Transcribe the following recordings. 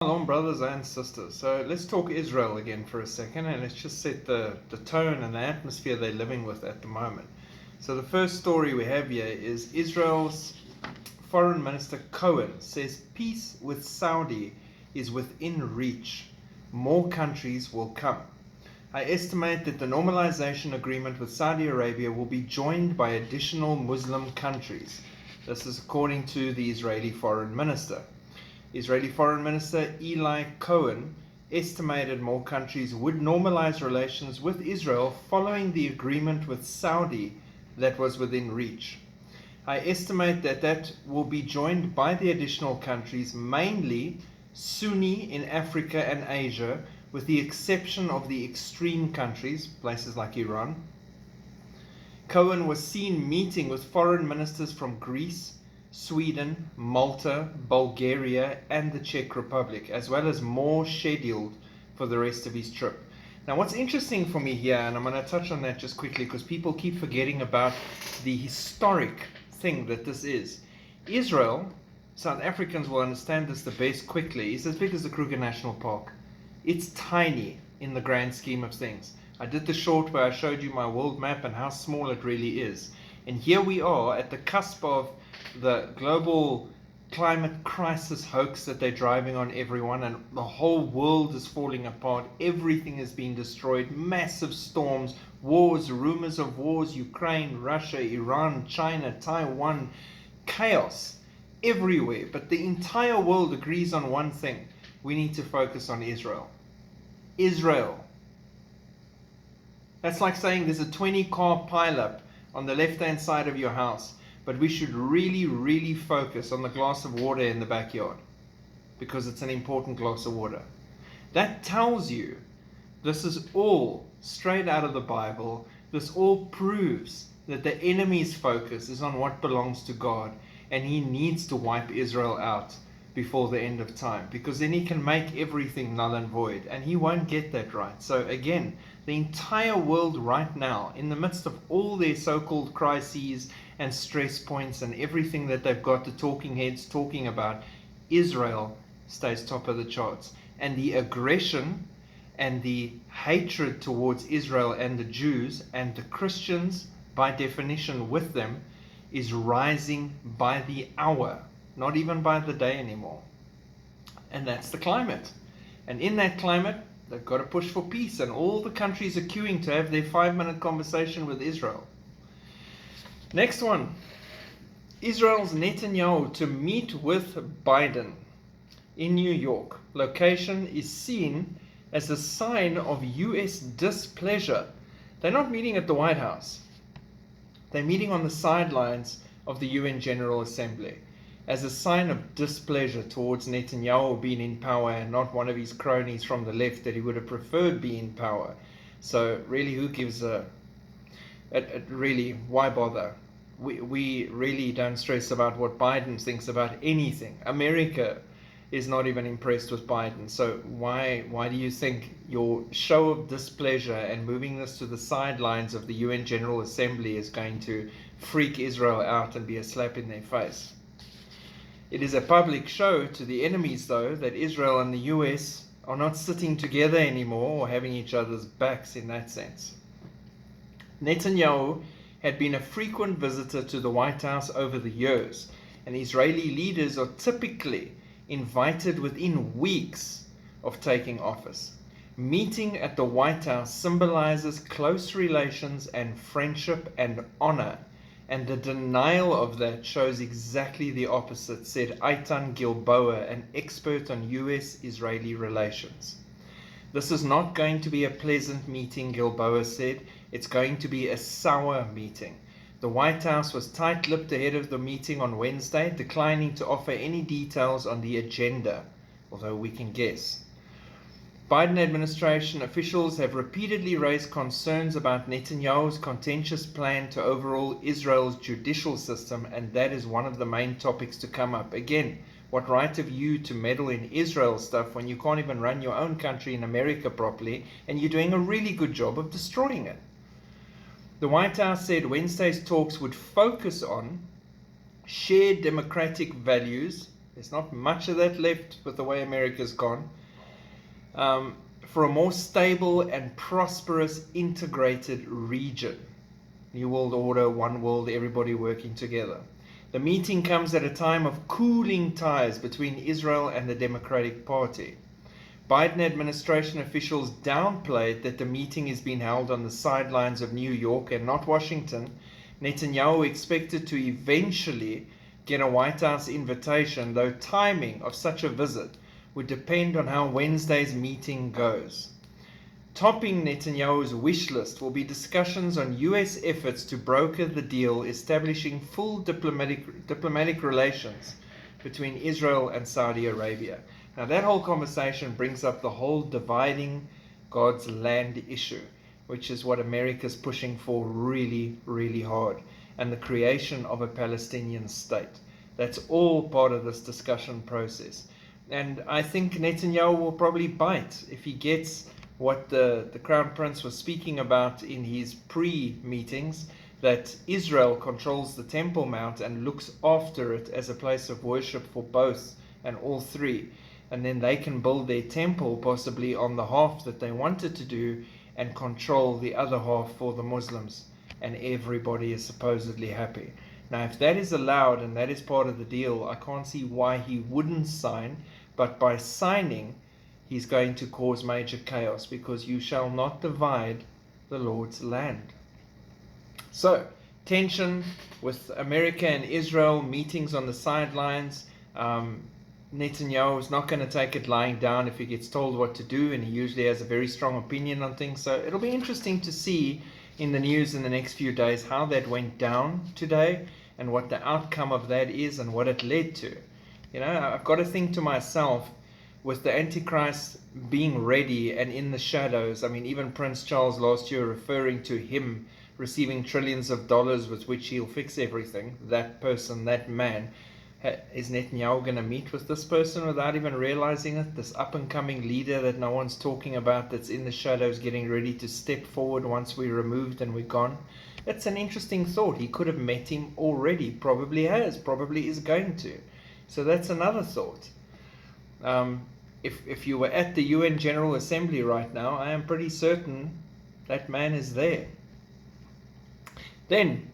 Shalom, brothers and sisters. So let's talk Israel again for a second, and let's just set the tone and the atmosphere they're living with at the moment. So the first story we have here is Israel's Foreign Minister Cohen says peace with Saudi is within reach. More countries will come. I estimate that the normalization agreement with Saudi Arabia will be joined by additional Muslim countries. This is according to the Israeli Foreign Minister. Israeli Foreign Minister Eli Cohen estimated more countries would normalize relations with Israel following the agreement with Saudi that was within reach. I estimate that will be joined by the additional countries, mainly Sunni in Africa and Asia, with the exception of the extreme countries, places like Iran. Cohen was seen meeting with foreign ministers from Greece, Sweden, Malta, Bulgaria, and the Czech Republic, as well as more scheduled for the rest of his trip. Now, what's interesting for me here, and I'm going to touch on that just quickly because people keep forgetting about the historic thing that this is. Israel, South Africans will understand this the best quickly, is as big as the Kruger National Park. It's tiny in the grand scheme of things. I did the short where I showed you my world map and how small it really is. And here we are at the cusp of the global climate crisis hoax that they're driving on everyone, and the whole world is falling apart. Everything is being destroyed. Massive storms, wars, rumors of wars, Ukraine, Russia, Iran, China, Taiwan, chaos everywhere. But the entire world agrees on one thing. We need to focus on Israel. Israel. That's like saying there's a 20-car pileup on the left-hand side of your house, but we should really focus on the glass of water in the backyard because it's an important glass of water. That tells you this is all straight out of the Bible. This all proves that the enemy's focus is on what belongs to God, and he needs to wipe Israel out before the end of time, because then he can make everything null and void, and he won't get that right. So again, the entire world right now, in the midst of all their so-called crises and stress points and everything that they've got the talking heads talking about, Israel stays top of the charts. And the aggression and the hatred towards Israel and the Jews and the Christians, by definition with them, is rising by the hour, not even by the day anymore. And that's the climate. And in that climate, they've got to push for peace, and all the countries are queuing to have their 5-minute conversation with Israel. Next one. Israel's Netanyahu to meet with Biden in New York. Location is seen as a sign of U.S. displeasure. They're not meeting at the White House. They're meeting on the sidelines of the UN General Assembly as a sign of displeasure towards Netanyahu being in power and not one of his cronies from the left that he would have preferred be in power. So really, who gives a... really, why bother? We really don't stress about what Biden thinks about anything. America is not even impressed with Biden. So why do you think your show of displeasure and moving this to the sidelines of the UN General Assembly is going to freak Israel out and be a slap in their face? It is a public show to the enemies, though, that Israel and the US are not sitting together anymore or having each other's backs in that sense. Netanyahu had been a frequent visitor to the White House over the years, and Israeli leaders are typically invited within weeks of taking office. Meeting at the White House symbolizes close relations and friendship and honor, and the denial of that shows exactly the opposite, said Eitan Gilboa, an expert on US-Israeli relations. This is not going to be a pleasant meeting, Gilboa said. It's going to be a sour meeting. The White House was tight-lipped ahead of the meeting on Wednesday, declining to offer any details on the agenda, although we can guess. Biden administration officials have repeatedly raised concerns about Netanyahu's contentious plan to overhaul Israel's judicial system, and that is one of the main topics to come up. Again, what right have you to meddle in Israel stuff when you can't even run your own country in America properly, and you're doing a really good job of destroying it? The White House said Wednesday's talks would focus on shared democratic values There's not much of that left with the way America's gone. For a more stable and prosperous integrated region. New World Order, one world, everybody working together. The meeting comes at a time of cooling ties between Israel and the Democratic Party. Biden administration officials downplayed that the meeting is being held on the sidelines of New York and not Washington. Netanyahu expected to eventually get a White House invitation, though timing of such a visit would depend on how Wednesday's meeting goes. Topping Netanyahu's wish list will be discussions on U.S. efforts to broker the deal establishing full diplomatic relations between Israel and Saudi Arabia. Now that whole conversation brings up the whole dividing God's land issue, which is what America's pushing for really, really hard, and the creation of a Palestinian state. That's all part of this discussion process. And I think Netanyahu will probably bite if he gets what the Crown Prince was speaking about in his pre-meetings, that Israel controls the Temple Mount and looks after it as a place of worship for both and all three. And then they can build their temple possibly on the half that they wanted to do and control the other half for the Muslims. And everybody is supposedly happy. Now, if that is allowed and that is part of the deal, I can't see why he wouldn't sign. But by signing, he's going to cause major chaos, because you shall not divide the Lord's land. So, tension with America and Israel, meetings on the sidelines. Netanyahu is not going to take it lying down if he gets told what to do, and he usually has a very strong opinion on things. So it'll be interesting to see in the news in the next few days how that went down today and what the outcome of that is and what it led to. You know, I've got to think to myself, with the Antichrist being ready and in the shadows, I mean, even Prince Charles last year referring to him receiving trillions of dollars with which he'll fix everything, that person, that man. Is Netanyahu going to meet with this person without even realizing it? This up-and-coming leader that no one's talking about, that's in the shadows getting ready to step forward once we're removed and we're gone? It's an interesting thought. He could have met him already, probably has, probably is going to. So that's another thought. If you were at the UN General Assembly right now, I am pretty certain that man is there. Then,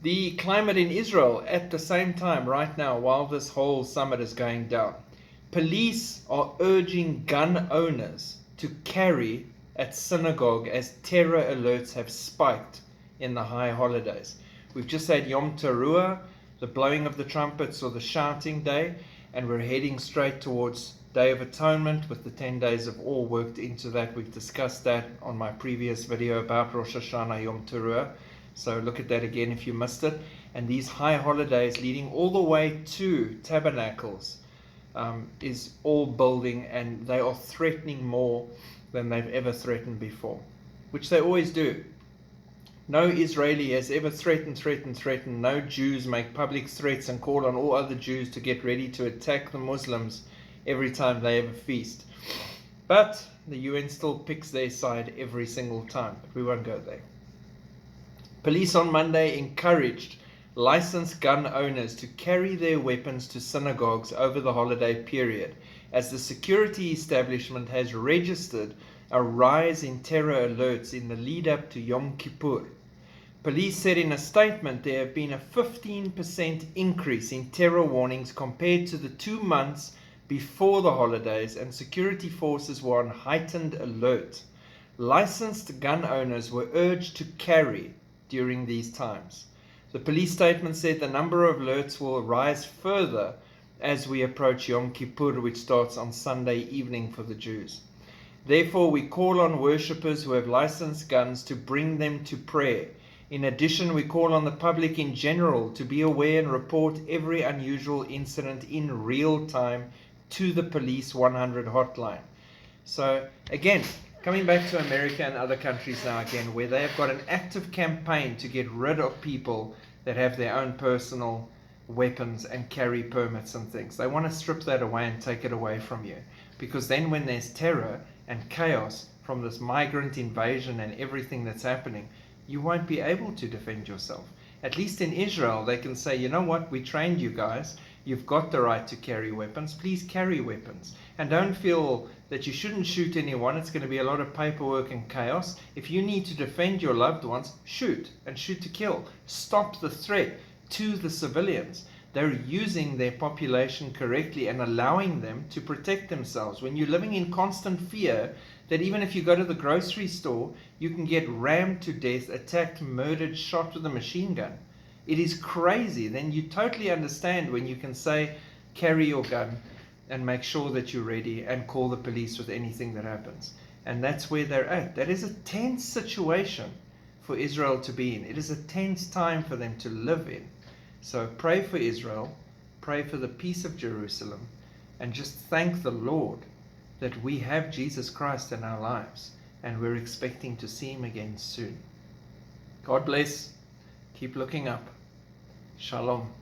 the climate in Israel at the same time right now, while this whole summit is going down. Police are urging gun owners to carry at synagogue as terror alerts have spiked in the high holidays. We've just had Yom Teruah, the blowing of the trumpets or the shouting day, and we're heading straight towards Day of Atonement with the 10 days of awe worked into that. We've discussed that on my previous video about Rosh Hashanah, Yom Teruah. So look at that again if you missed it. And these high holidays leading all the way to Tabernacles is all building, and they are threatening more than they've ever threatened before, which they always do. No Israeli has ever threatened. No Jews make public threats and call on all other Jews to get ready to attack the Muslims every time they have a feast. But the UN still picks their side every single time. But we won't go there. Police on Monday encouraged licensed gun owners to carry their weapons to synagogues over the holiday period, as the security establishment has registered a rise in terror alerts in the lead up to Yom Kippur. Police said in a statement there have been a 15% increase in terror warnings compared to the 2 months before the holidays, and security forces were on heightened alert. Licensed gun owners were urged to carry during these times. The police statement said the number of alerts will rise further as we approach Yom Kippur, which starts on Sunday evening for the Jews. Therefore, we call on worshippers who have licensed guns to bring them to prayer. In addition, we call on the public in general to be aware and report every unusual incident in real time to the Police 100 hotline. So, again, coming back to America and other countries now again, where they have got an active campaign to get rid of people that have their own personal weapons and carry permits and things. They want to strip that away and take it away from you. Because then when there's terror and chaos from this migrant invasion and everything that's happening, you won't be able to defend yourself. At least in Israel, they can say, you know what, we trained you guys. You've got the right to carry weapons. Please carry weapons. And don't feel that you shouldn't shoot anyone. It's going to be a lot of paperwork and chaos. If you need to defend your loved ones, shoot, and shoot to kill. Stop the threat to the civilians. They're using their population correctly and allowing them to protect themselves. When you're living in constant fear that even if you go to the grocery store, you can get rammed to death, attacked, murdered, shot with a machine gun. It is crazy. Then you totally understand when you can say, carry your gun and make sure that you're ready and call the police with anything that happens. And that's where they're at. That is a tense situation for Israel to be in. It is a tense time for them to live in. So pray for Israel, pray for the peace of Jerusalem, and just thank the Lord that we have Jesus Christ in our lives and we're expecting to see him again soon. God bless. Keep looking up. Shalom.